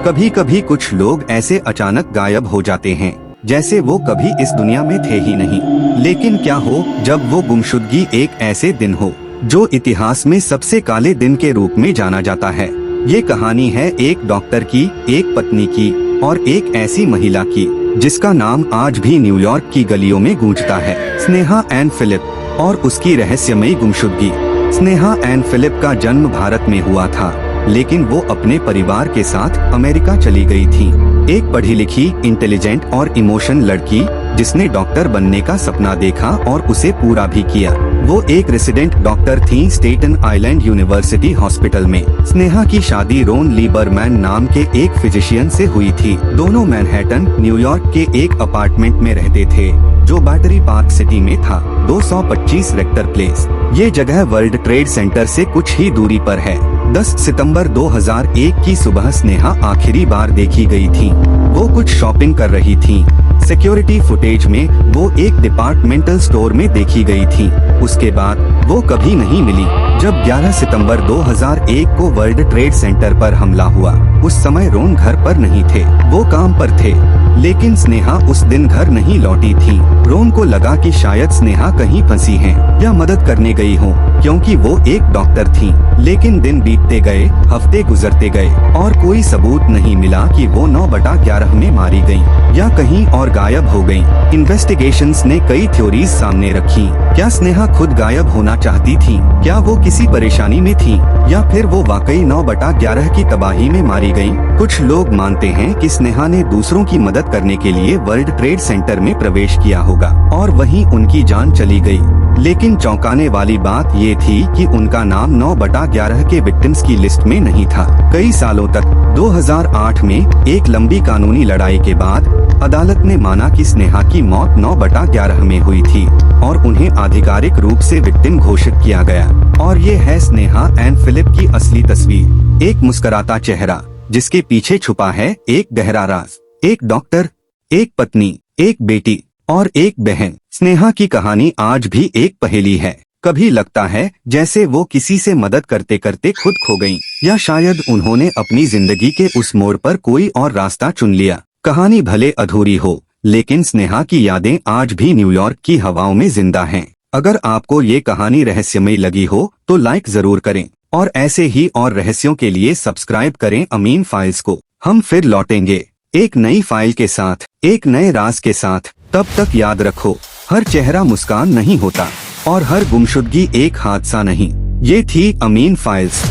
कभी कभी कुछ लोग ऐसे अचानक गायब हो जाते हैं जैसे वो कभी इस दुनिया में थे ही नहीं। लेकिन क्या हो जब वो गुमशुदगी एक ऐसे दिन हो जो इतिहास में सबसे काले दिन के रूप में जाना जाता है। ये कहानी है एक डॉक्टर की, एक पत्नी की और एक ऐसी महिला की जिसका नाम आज भी न्यूयॉर्क की गलियों में गूंजता है, स्नेहा एन फिलिप और उसकी रहस्यमयी गुमशुदगी। स्नेहा एन फिलिप का जन्म भारत में हुआ था, लेकिन वो अपने परिवार के साथ अमेरिका चली गई थी। एक पढ़ी लिखी, इंटेलिजेंट और इमोशनल लड़की जिसने डॉक्टर बनने का सपना देखा और उसे पूरा भी किया। वो एक रेसिडेंट डॉक्टर थी स्टेटन आइलैंड यूनिवर्सिटी हॉस्पिटल में। स्नेहा की शादी रोन लीबरमैन नाम के एक फिजिशियन से हुई थी। दोनों मैनहट्टन, न्यूयॉर्क के एक अपार्टमेंट में रहते थे जो बैटरी पार्क सिटी में था, 225 रेक्टर प्लेस। ये जगह वर्ल्ड ट्रेड सेंटर से कुछ ही दूरी पर है। 10 सितंबर 2001 की सुबह स्नेहा आखिरी बार देखी गई थी। वो कुछ शॉपिंग कर रही थी। सिक्योरिटी फुटेज में वो एक डिपार्टमेंटल स्टोर में देखी गई थी। उसके बाद वो कभी नहीं मिली। जब 11 सितंबर 2001 को वर्ल्ड ट्रेड सेंटर पर हमला हुआ, उस समय रोन घर पर नहीं थे, वो काम पर थे। लेकिन स्नेहा उस दिन घर नहीं लौटी थी। रोन को लगा कि शायद स्नेहा कहीं फंसी है या मदद करने गई हो, क्योंकि वो एक डॉक्टर थी। लेकिन दिन बीतते गए, हफ्ते गुजरते गए और कोई सबूत नहीं मिला कि वो 9/11 में मारी गयी या कहीं और गायब हो गयी। इन्वेस्टिगेशंस ने कई थ्योरीज सामने रखी। क्या स्नेहा खुद गायब होना चाहती थी? क्या वो किसी परेशानी में थी? या फिर वो वाकई 9/11 की तबाही में मारी गयी? कुछ लोग मानते हैं कि स्नेहा ने दूसरों की मदद करने के लिए वर्ल्ड ट्रेड सेंटर में प्रवेश किया होगा और वहीं उनकी जान चली गई। लेकिन चौंकाने वाली बात ये थी कि उनका नाम 9/11 के विक्टिम्स की लिस्ट में नहीं था। कई सालों तक 2008 में एक लंबी कानूनी लड़ाई के बाद अदालत ने माना कि स्नेहा की मौत 9/11 में हुई थी और उन्हें आधिकारिक रूप से विक्टिम घोषित किया गया। और ये है स्नेहा एन फिलिप की असली तस्वीर। एक मुस्कुराता चेहरा जिसके पीछे छुपा है एक गहरा राज। एक डॉक्टर, एक पत्नी, एक बेटी और एक बहन। स्नेहा की कहानी आज भी एक पहेली है। कभी लगता है जैसे वो किसी से मदद करते करते खुद खो गईं, या शायद उन्होंने अपनी जिंदगी के उस मोड़ पर कोई और रास्ता चुन लिया। कहानी भले अधूरी हो, लेकिन स्नेहा की यादें आज भी न्यूयॉर्क की हवाओं में जिंदा हैं। अगर आपको ये कहानी रहस्यमयी लगी हो तो लाइक जरूर करें और ऐसे ही और रहस्यों के लिए सब्सक्राइब करें अमीन फाइल्स को। हम फिर लौटेंगे एक नई फाइल के साथ, एक नए राज के साथ। तब तक याद रखो, हर चेहरा मुस्कान नहीं होता और हर गुमशुदगी एक हादसा नहीं। ये थी अमीन फाइल्स।